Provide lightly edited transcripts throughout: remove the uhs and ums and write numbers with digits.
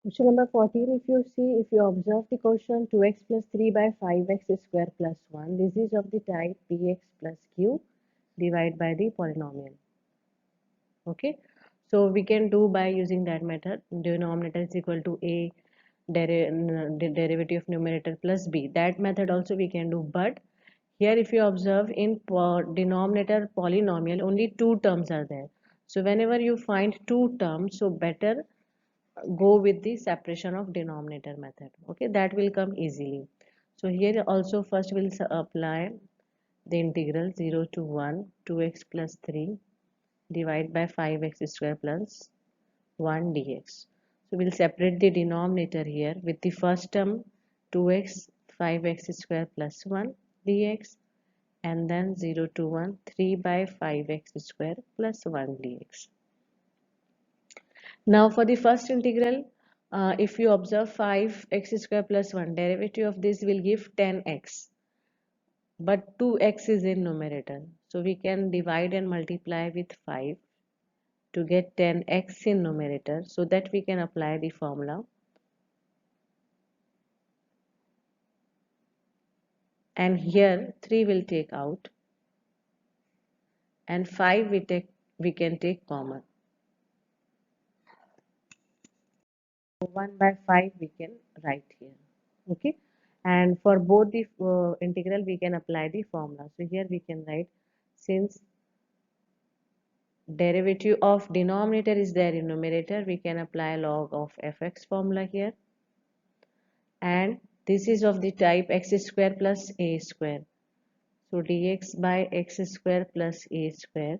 Question number 14, if you observe the question 2x plus 3 by 5x square plus 1, this is of the type px plus q divided by the polynomial. Okay, so we can do by using that method. Denominator is equal to a derivative of numerator plus b. That method also we can do, but here if you observe in denominator polynomial only two terms are there. So whenever you find two terms, so better go with the separation of denominator method. Okay, that will come easily. So here also first we'll apply the integral 0 to 1 2x plus 3 divided by 5x square plus 1 dx. So we'll separate the denominator here with the first term 2x 5x square plus 1 dx, and then 0 to 1 3 by 5x square plus 1 dx. Now for the first integral, if you observe 5x square plus 1, derivative of this will give 10x, but 2x is in numerator. So we can divide and multiply with 5 to get 10x in numerator, so that we can apply the formula. And here 3 will take out, and 5 we can take common. 1 by 5 we can write here. Okay, and for both the integral we can apply the formula. So here we can write, since derivative of denominator is there in numerator, we can apply log of fx formula here, and this is of the type x square plus a square. So dx by x square plus a square,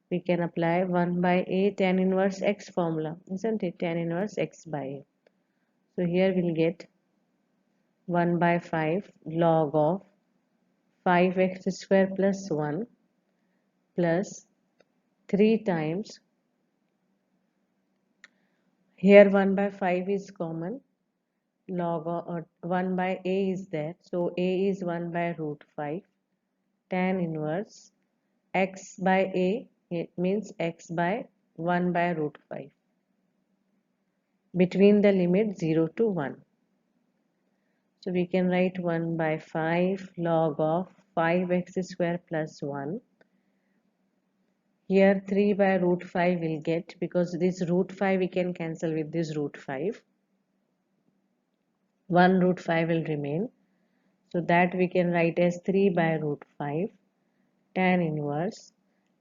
we can apply 1 by a tan inverse x formula, isn't it? Tan inverse x by a. So here we'll get 1 by 5 log of 5x square plus 1 plus 3 times, here 1 by 5 is common, log of 1 by a is there, so a is 1 by root 5 tan inverse x by a, it means x by 1 by root 5 between the limit 0 to 1. So we can write 1 by 5 log of 5x square plus 1. Here 3 by root 5 will get, because this root 5 we can cancel with this root 5. 1 root 5 will remain. So that we can write as 3 by root 5 tan inverse.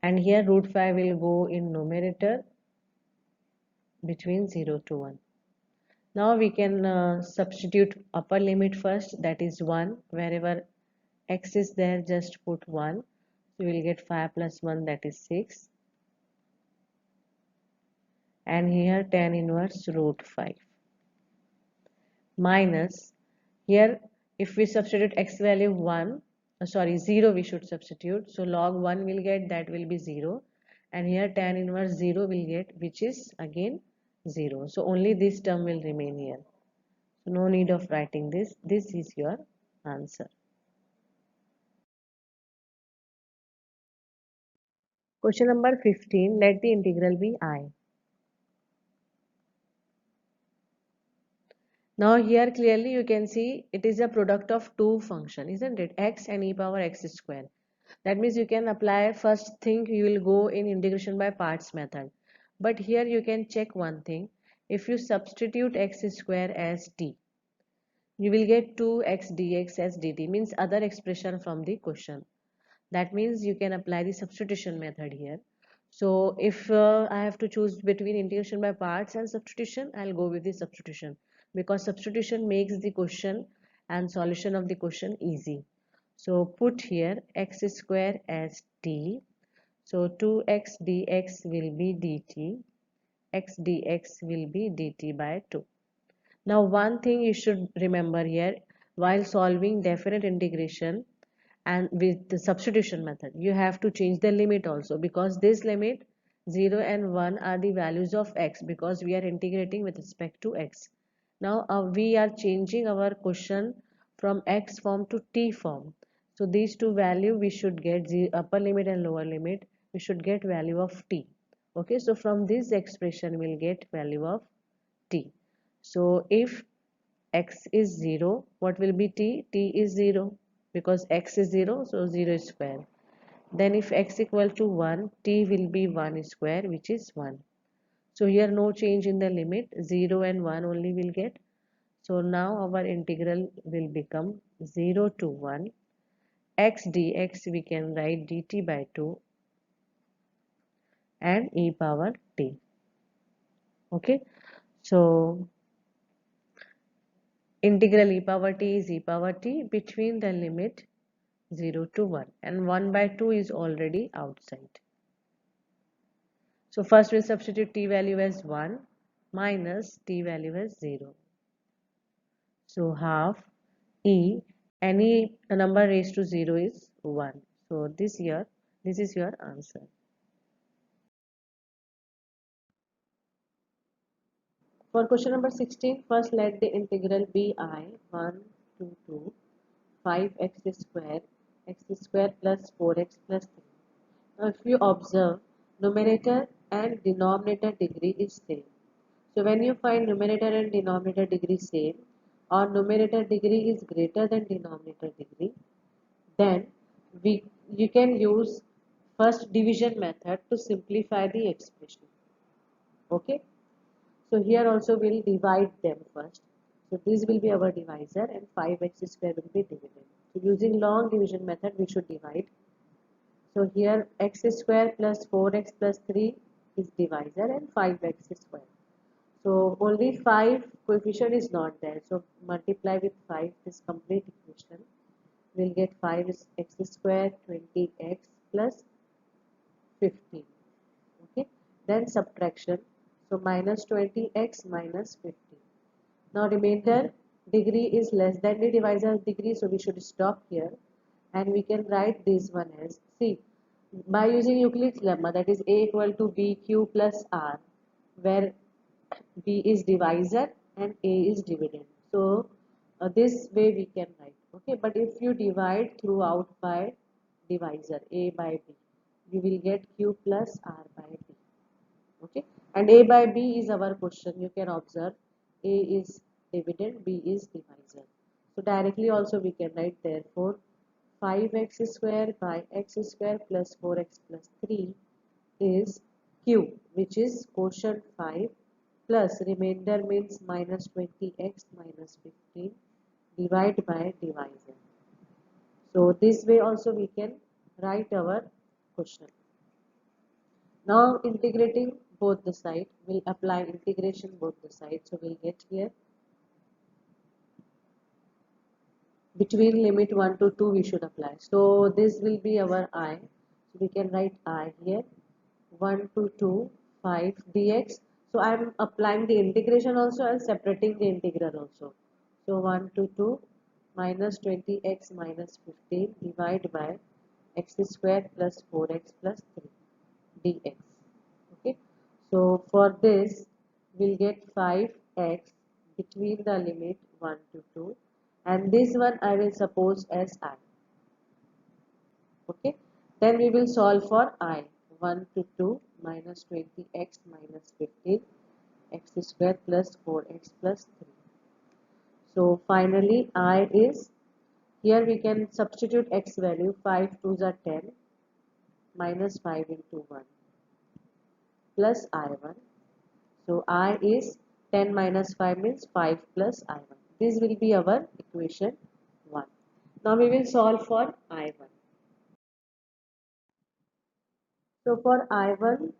And here root 5 will go in numerator between 0 to 1. Now we can substitute upper limit first, that is 1. Wherever x is there, just put 1. So we will get 5 plus 1, that is 6. And here tan inverse root 5 minus, here if we substitute x value 1, 0 we should substitute, so log 1 will get, that will be 0, and here tan inverse 0 will get, which is again 0. So only this term will remain here. So no need of writing this. This is your answer. Question number 15. Let the integral be I. Now here clearly you can see it is a product of two functions, isn't it? X and e power x square. That means you can apply, first thing you will go in integration by parts method. But here you can check one thing. If you substitute x square as t, you will get 2x dx as dt, means other expression from the question. That means you can apply the substitution method here. So if I have to choose between integration by parts and substitution, I'll go with the substitution, because substitution makes the question and solution of the question easy. So put here x square as t. So 2x dx will be dt, x dx will be dt by 2. Now one thing you should remember here, while solving definite integration and with the substitution method, you have to change the limit also, because this limit 0 and 1 are the values of x, because we are integrating with respect to x. Now we are changing our question from x form to t form. So these two value we should get, the upper limit and lower limit, we should get value of t. Okay, so from this expression we'll get value of t. So if x is 0, what will be t? T is 0 because x is 0, so 0 square. Then if x equal to 1, t will be 1 square, which is 1. So here no change in the limit, 0 and 1 only will get. So now our integral will become 0 to 1 x dx, we can write dt by 2 and e power t. Okay, so integral e power t is e power t between the limit 0 to 1, and 1 by 2 is already outside. So first we'll substitute t value as 1 minus t value as 0. So half e, any number raised to 0 is 1. So this is your answer. For question number 16, first let the integral be I 1 to 5x square plus 4x plus 3. Now if you observe, numerator and denominator degree is same. So when you find numerator and denominator degree same, or numerator degree is greater than denominator degree, then you can use first division method to simplify the expression. Okay. So here also we'll divide them first. So this will be our divisor and 5x square will be dividend. So using long division method we should divide. So here x square plus 4x plus 3 is divisor and 5x square. So only 5 coefficient is not there. So multiply with 5 this complete equation. We'll get 5 is x square 20x plus 15. Okay. Then subtraction. So minus 20x minus 15. Now remainder degree is less than the divisor degree, so we should stop here and we can write this one as, see, by using Euclid's lemma, that is a equal to bq plus r, where b is divisor and a is dividend. So this way we can write. Okay, but if you divide throughout by divisor a by b, you will get q plus r by b. Okay, and a by b is our question. You can observe a is dividend, b is divisor. So directly also we can write, therefore 5x square by x square plus 4x plus 3 is q, which is quotient 5 plus remainder means minus 20x minus 15 divide by divisor. So this way also we can write our question. Now integrating both the side, we'll apply integration both the sides. So we'll get here between limit 1 to 2 we should apply. So this will be our I. So we can write I here 1 to 2 5 dx. So I am applying the integration also and separating the integral also. So 1 to 2 minus 20x minus 15 divide by x square plus 4x plus 3 dx. Okay, so for this we'll get 5x between the limit 1 to 2, and this one I will suppose as I. Okay, then we will solve for I. 1 to 2 minus 20x minus 15 x square plus 4x plus 3. So finally I is, here we can substitute x value, 5 2s are 10 minus 5 into 1 plus I1. So I is 10 minus 5 means 5 plus I1. This will be our equation 1. Now we will solve for I1. So for I1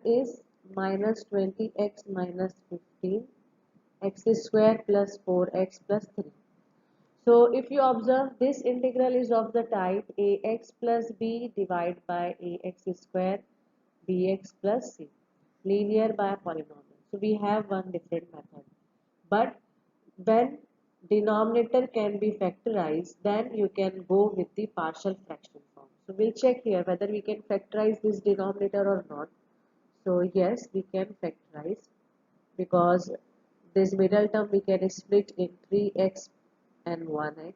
is minus 20x minus 15 x square plus 4x plus 3. So if you observe, this integral is of the type ax plus b divided by ax square bx plus c, linear by polynomial. So we have one different method. But when denominator can be factorized, then you can go with the partial fraction form. So we'll check here whether we can factorize this denominator or not. So yes, we can factorize, because this middle term we can split in 3x and 1x.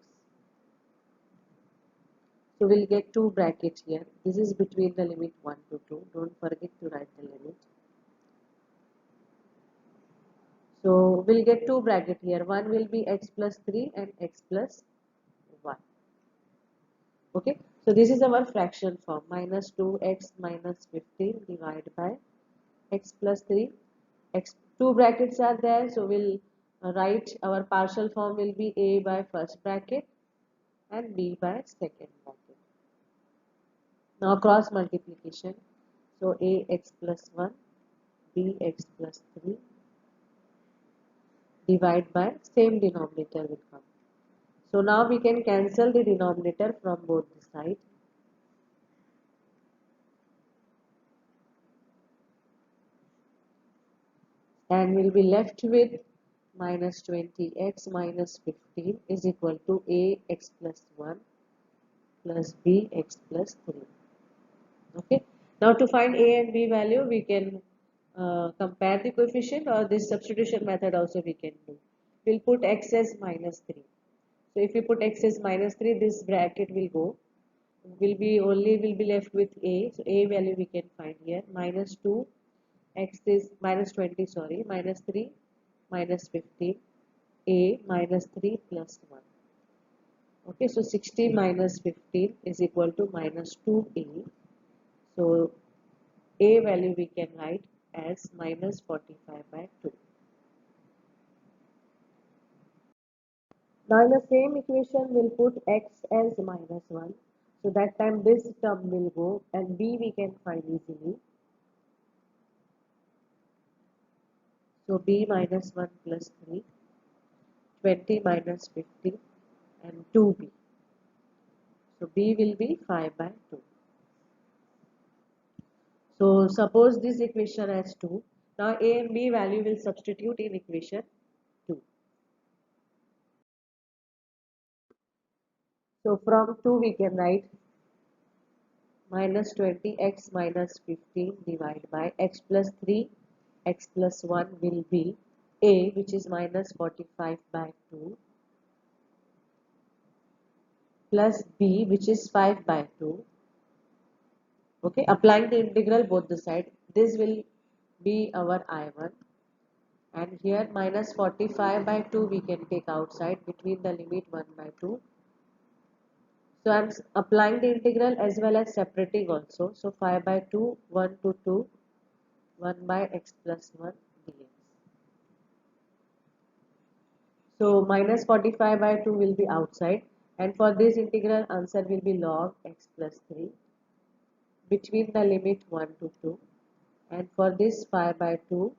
So we'll get two brackets here. This is between the limit 1 to 2. Don't forget to write the limit. So we'll get two bracket here. One will be x plus 3 and x plus 1. Okay. So this is our fraction form. Minus 2x minus 15 divided by x plus 3. X, two brackets are there. So we'll write our partial form will be a by first bracket and b by second bracket. Now cross multiplication. So ax plus 1, bx plus 3 divide by same denominator will come. So now we can cancel the denominator from both the sides. And we'll be left with minus 20x minus 15 is equal to ax plus 1 plus bx plus 3. Okay. Now to find a and b value, we can compare the coefficient, or this substitution method also we can do. We'll put x as minus 3. So if we put x as minus 3, this bracket will go. Will be left with a. So a value we can find here. Minus 2, x is minus 20, sorry, minus 3, minus 15, a minus 3 plus 1. Okay, so 60 minus 15 is equal to minus 2a. So a value we can write as minus 45 by 2. Now in the same equation we'll put x as minus 1. So that time this term will go, and b we can find easily. So b minus 1 plus 3, 20 minus 50 and 2b. So b will be 5 by 2. So suppose this equation has 2. Now a and b value will substitute in equation 2. So from 2 we can write minus 20x minus 15 divided by x plus 3, x plus 1 will be a, which is minus 45 by 2, plus b, which is 5 by 2. Okay, applying the integral both the side, this will be our I1, and here minus 45 by 2 we can take outside between the limit 1 by 2. So I am applying the integral as well as separating also. So 5 by 2, 1 to 2, 1 by x plus 1 dx. So minus 45 by 2 will be outside, and for this integral answer will be log x plus 3 between the limit 1 to 2, and for this 5 by 2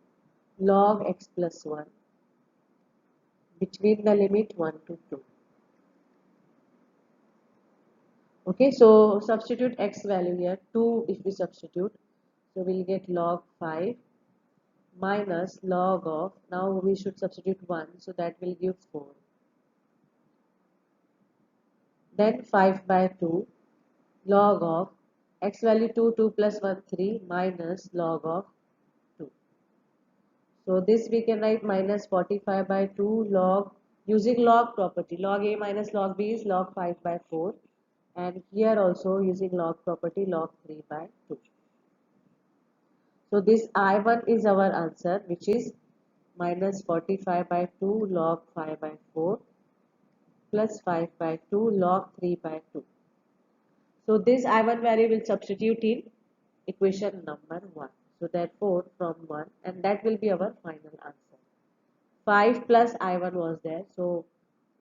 log x plus 1 between the limit 1 to 2. Okay, so substitute x value here, 2 if we substitute, so we'll get log 5 minus log of, now we should substitute 1, so that will give 4. Then 5 by 2 log of x value 2, 2 plus 1, 3 minus log of 2. So this we can write minus 45 by 2 log, using log property. Log a minus log b is log 5 by 4. And here also using log property, log 3 by 2. So this I1 is our answer, which is minus 45 by 2 log 5 by 4 plus 5 by 2 log 3 by 2. So this I1 value will substitute in equation number 1. So therefore from 1, and that will be our final answer. 5 plus I1 was there, so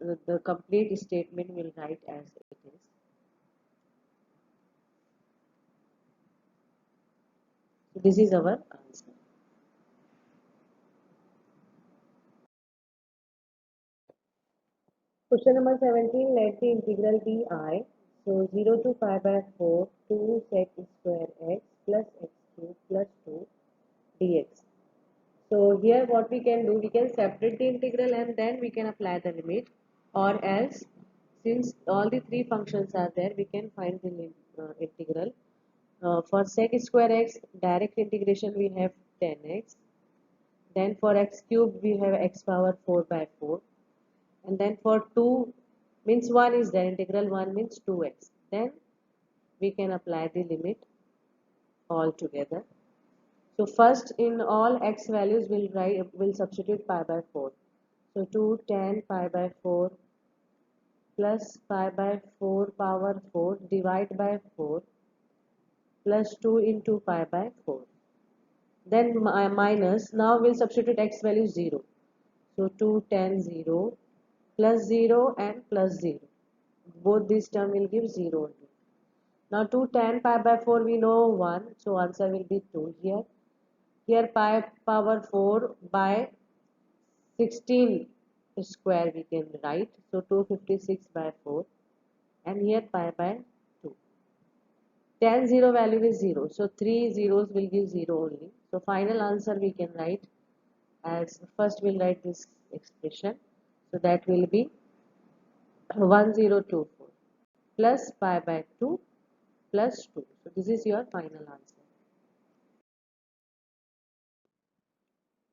the complete statement will write as it is. So this is our answer. Question number 17, let the integral be I. So 0 to 5 by 4, 2 sec square x plus x cube plus 2 dx. So here what we can do, we can separate the integral and then we can apply the limit, or else since all the three functions are there, we can find the integral. For sec square x, direct integration we have 10x. Then for x cube we have x power 4 by 4. And then for 2 means 1 is there, integral 1 means 2x. Then we can apply the limit all together. So first in all x values we'll substitute pi by 4. So 2 tan pi by 4 plus pi by 4 power 4 divide by 4 plus 2 into pi by 4. Then minus, now we'll substitute x value 0. So 2 tan 0 plus 0 and plus 0. Both these term will give 0 only. Now 2 tan pi by 4 we know 1. So answer will be 2 here. Here pi power 4 by 16 square we can write. So 256 by 4. And here pi by 2. Tan 0 value is 0. So 3 zeros will give 0 only. So final answer we can write as first we'll write this expression. So that will be 1024 plus pi by 2 plus 2. So this is your final answer.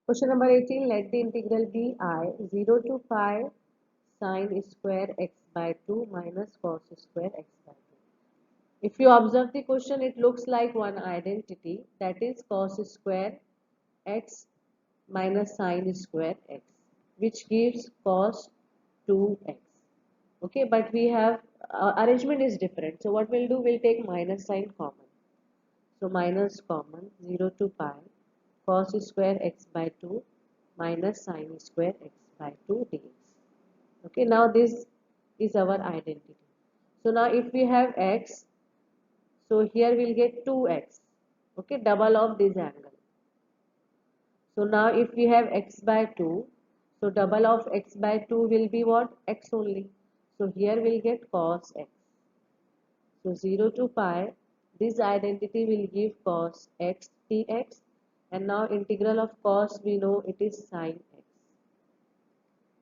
Question number 18. Let the integral be I 0 to pi sine square x by 2 minus cos square x by 2. If you observe the question, it looks like one identity, that is cos square x minus sine square x, which gives cos 2x. Okay, but we have arrangement is different. So what we'll do, we'll take minus sign common. So minus common 0 to pi cos square x by 2 minus sine square x by 2 dx. Okay, now this is our identity. So now if we have x, so here we'll get 2x. Okay, double of this angle. So now if we have x by 2, so double of x by 2 will be what? X only. So here we'll get cos x. So 0 to pi, this identity will give cos x dx, and now integral of cos we know it is sin x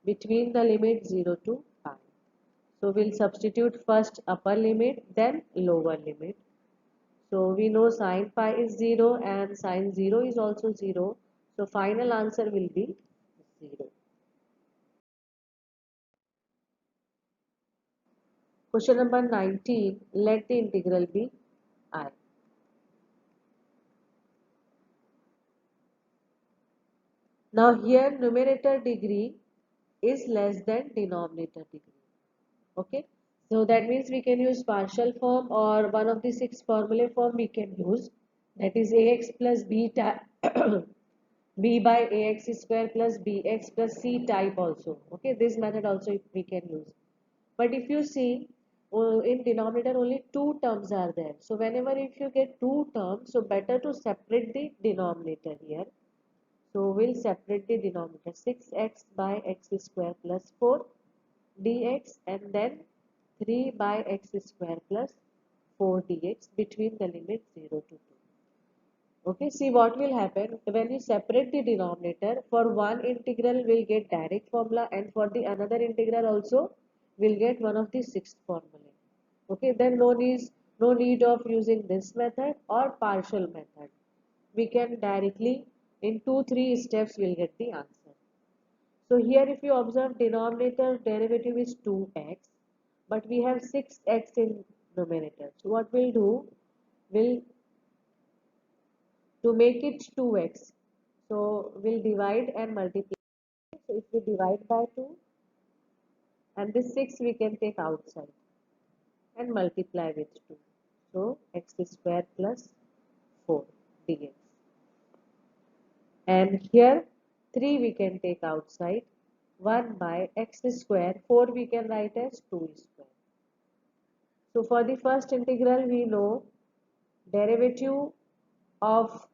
between the limit 0 to pi. So we'll substitute first upper limit then lower limit. So we know sin pi is 0 and sin 0 is also 0. So final answer will be 0. Question number 19. Let the integral be I. Now here numerator degree is less than denominator degree. Okay. So that means we can use partial form or one of the 6 formula form we can use. That is ax plus b b by ax square plus bx plus c type also. Okay. This method also we can use. But if you see in denominator only 2 terms are there. So whenever if you get 2 terms, so better to separate the denominator here. So we'll separate the denominator 6x by x square plus 4 dx and then 3 by x square plus 4 dx between the limit 0 to 2. Okay, see what will happen when you separate the denominator. For one integral we'll get direct formula and for the another integral also we'll get one of the 6th formula. Okay, then no need of using this method or partial method. We can directly in 2-3 steps we'll get the answer. So here if you observe denominator derivative is 2x but we have 6x in numerator. So what we'll do, we'll to make it 2x. So we'll divide and multiply. So if we divide by 2 and this 6 we can take outside and multiply with 2. So x square plus 4 dx. And here 3 we can take outside, 1 by x square, 4 we can write as 2 square. So for the first integral we know derivative of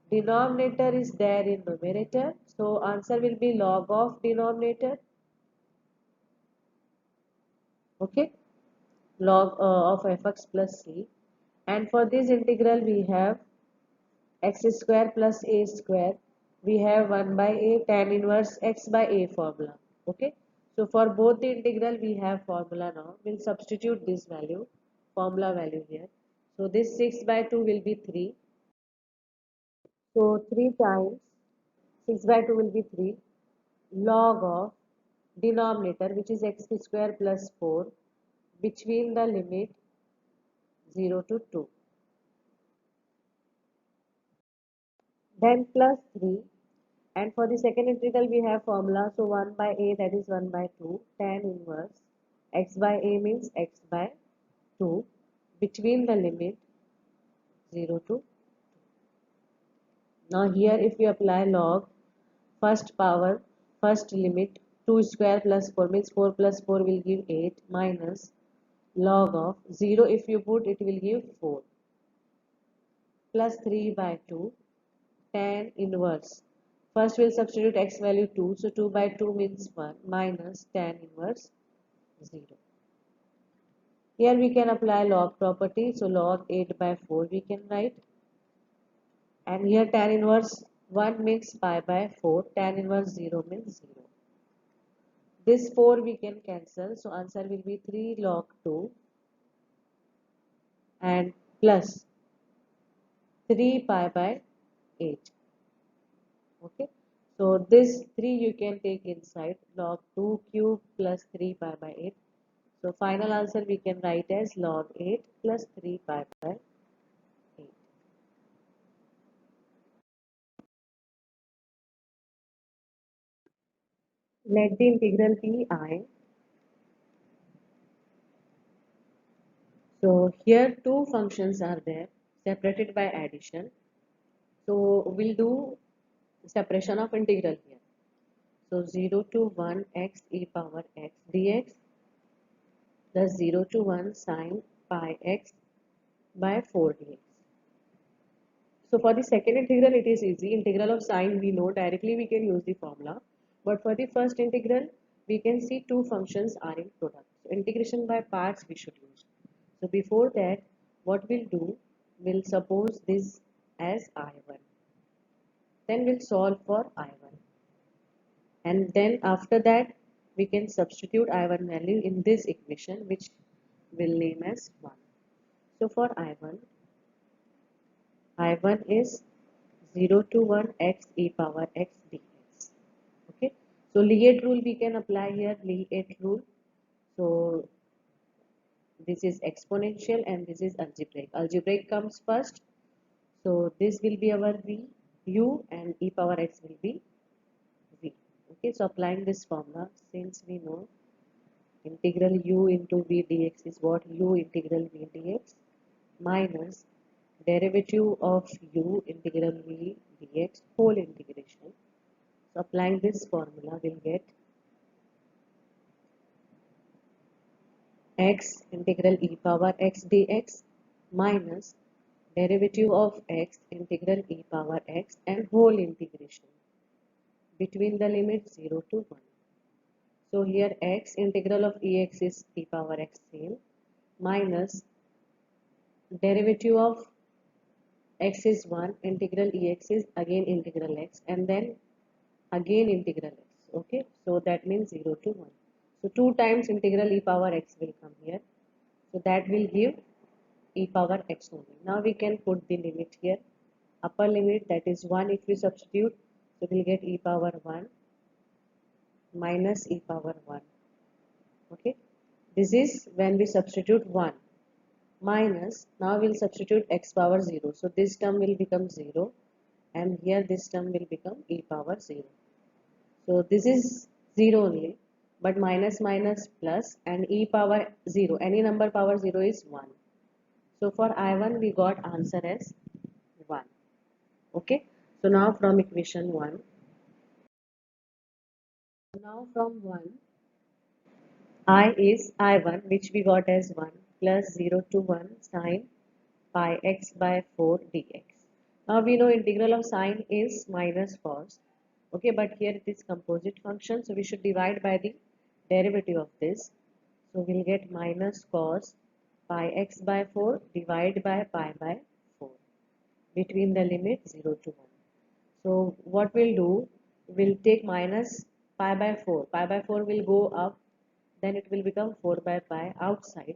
denominator is there in numerator. So answer will be log of denominator. Okay, log of fx plus c. And for this integral we have x square plus a square. We have 1 by a tan inverse x by a formula. Okay, so for both the integral we have formula now. We'll substitute this value, formula value here. So this 6 by 2 will be 3. So 3 times 6 by 2 will be 3 log of denominator which is x square plus 4 between the limit 0 to 2. then plus 3, and for the second integral we have formula, so 1 by a, that is 1 by 2 tan inverse x by a means x by 2 between the limit 0 to. Now here if we apply log first power, first limit, 2 square plus 4 means 4 plus 4 will give 8 minus log of 0, if you put it will give 4 plus 3 by 2 tan inverse. First we'll substitute x value 2, so 2 by 2 means 1 minus tan inverse 0. Here we can apply log property, so log 8 by 4 we can write, and here tan inverse 1 means pi by 4, tan inverse 0 means 0. This 4 we can cancel, so answer will be 3 log 2 and plus 3 pi by 8. Okay, so this 3 you can take inside, log 2 cube plus 3 pi by 8. So final answer we can write as log 8 plus 3 pi by 8. Let the integral be I. So here two functions are there separated by addition. So we'll do separation of integral here. So 0 to 1 x e power x dx plus 0 to 1 sine pi x by 4 dx. So for the second integral it is easy. Integral of sine we know, directly we can use the formula. But for the first integral we can see two functions are in product. So integration by parts we should use. So before that what we'll do, we'll suppose this as I1. Then we'll solve for I1. And then after that we can substitute I1 value in this equation, which we'll name as 1. So for I1 is 0 to 1 x e power x dx. Okay, so Lie rule we can apply here, Lie rule. So this is exponential and this is algebraic. Algebraic comes first, so this will be our v, u, and e power x will be v. Okay, so applying this formula, since we know integral u into v dx is what, u integral v dx minus derivative of u integral v dx whole integration. So applying this formula we'll get x integral e power x dx minus derivative of x integral e power x and whole integration between the limit 0 to 1. So here x integral of ex is e power x same minus derivative of x is 1, integral ex is again integral x, and then again integral x. Okay, so that means 0 to 1. So 2 times integral e power x will come here. So that will give e power x only. Now we can put the limit here. Upper limit, that is 1, if we substitute, so we'll get e power 1 minus e power 1. Okay, this is when we substitute 1 minus, now we'll substitute x power 0. So this term will become 0 and here this term will become e power 0. So this is 0 only, but minus minus plus, and e power 0, any number power 0 is 1. So for I1 we got answer as 1. Okay, so now from equation 1, now from 1, I is I1, which we got as 1 plus 0 to 1 sine pi x by 4 dx. Now we know integral of sine is minus cos. Okay, but here it is composite function, so we should divide by the derivative of this. So we'll get minus cos pi x by 4 divided by pi by 4 between the limit 0 to 1. So what we'll do, we'll take minus pi by 4. Pi by 4 will go up, then it will become 4 by pi outside,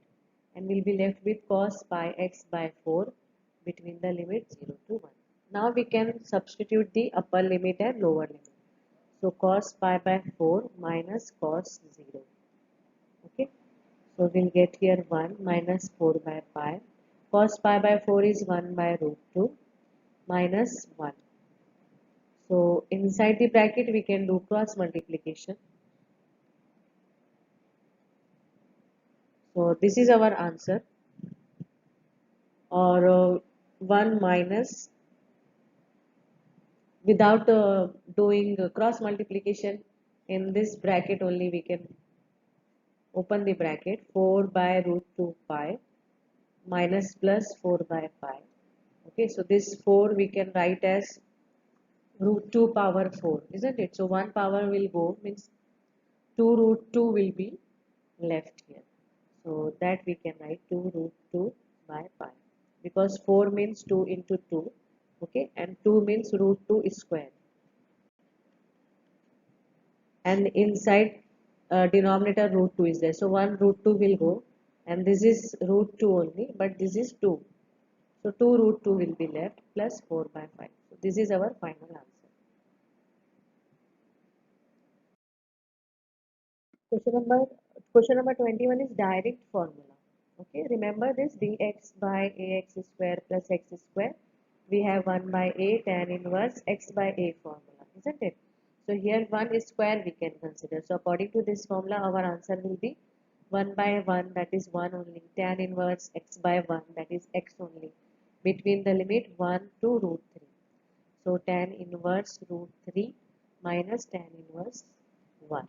and we'll be left with cos pi x by 4 between the limit 0 to 1. Now we can substitute the upper limit and lower limit. So cos pi by 4 minus cos 0. Okay, so we'll get here 1 minus 4 by pi. Cos pi by 4 is 1 by root 2 minus 1. So inside the bracket we can do cross multiplication. So this is our answer, or 1 minus, without doing cross multiplication, in this bracket only we can open the bracket, 4 by root 2 pi minus plus 4 by pi. Okay, so this 4 we can write as root 2 power 4, isn't it? So 1 power will go, means 2 root 2 will be left here. So that we can write 2 root 2 by pi, because 4 means 2 into 2, okay, and 2 means root 2 square, and inside denominator root 2 is there, so 1 root 2 will go, and this is root 2 only, but this is 2, so 2 root 2 will be left plus 4 by 5. So this is our final answer. Question number question number 21 is direct formula. Okay, remember this, dx by ax square plus x square. We have 1 by a tan inverse x by a formula, isn't it? So here 1 is square we can consider. So according to this formula, our answer will be 1 by 1, that is 1 only, tan inverse x by 1, that is x only, between the limit 1 to root 3. So tan inverse root 3 minus tan inverse 1.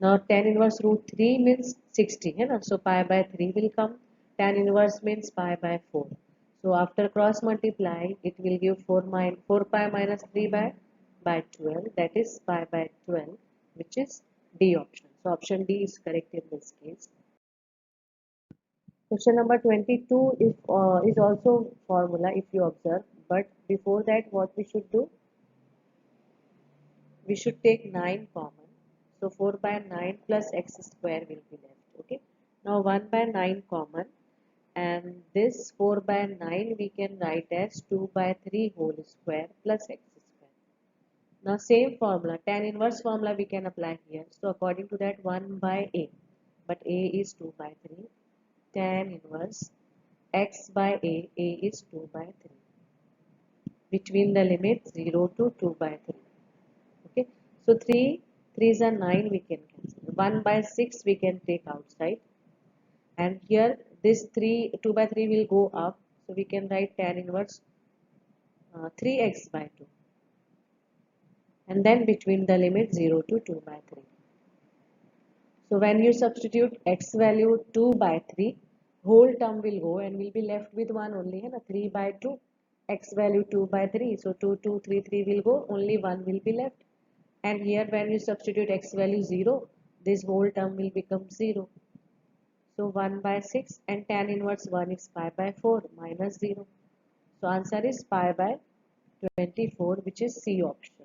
Now tan inverse root 3 means 60, है ना? So pi by 3 will come. Tan inverse means pi by 4. So after cross multiply, it will give 4 pi minus 3 by 12. That is pi by 12, which is D option. So option D is correct in this case. Question number 22 is also formula if you observe. But before that, what we should do? We should take 9 common. So 4 by 9 plus x square will be left. Okay. Now 1 by 9 common, and this 4 by 9 we can write as 2 by 3 whole square plus x square. Now same formula, tan inverse formula we can apply here. So according to that, 1 by a, but a is 2 by 3, tan inverse x by a is 2 by 3, between the limit 0 to 2 by 3. Okay, so 3 3s are 9, we can cancel. 1 by 6 we can take outside, and here this 2 by 3 will go up, so we can write tan inverse 3x by 2, and then between the limit 0 to 2 by 3. So when you substitute x value 2 by 3, whole term will go and will be left with 1 only, है ना? 3 by 2, x value 2 by 3, so 2 2 3 3 will go, only 1 will be left. And here when you substitute x value 0, this whole term will become 0. So 1 by 6, and tan inverse 1 is pi by 4 minus 0. So answer is pi by 24, which is C option.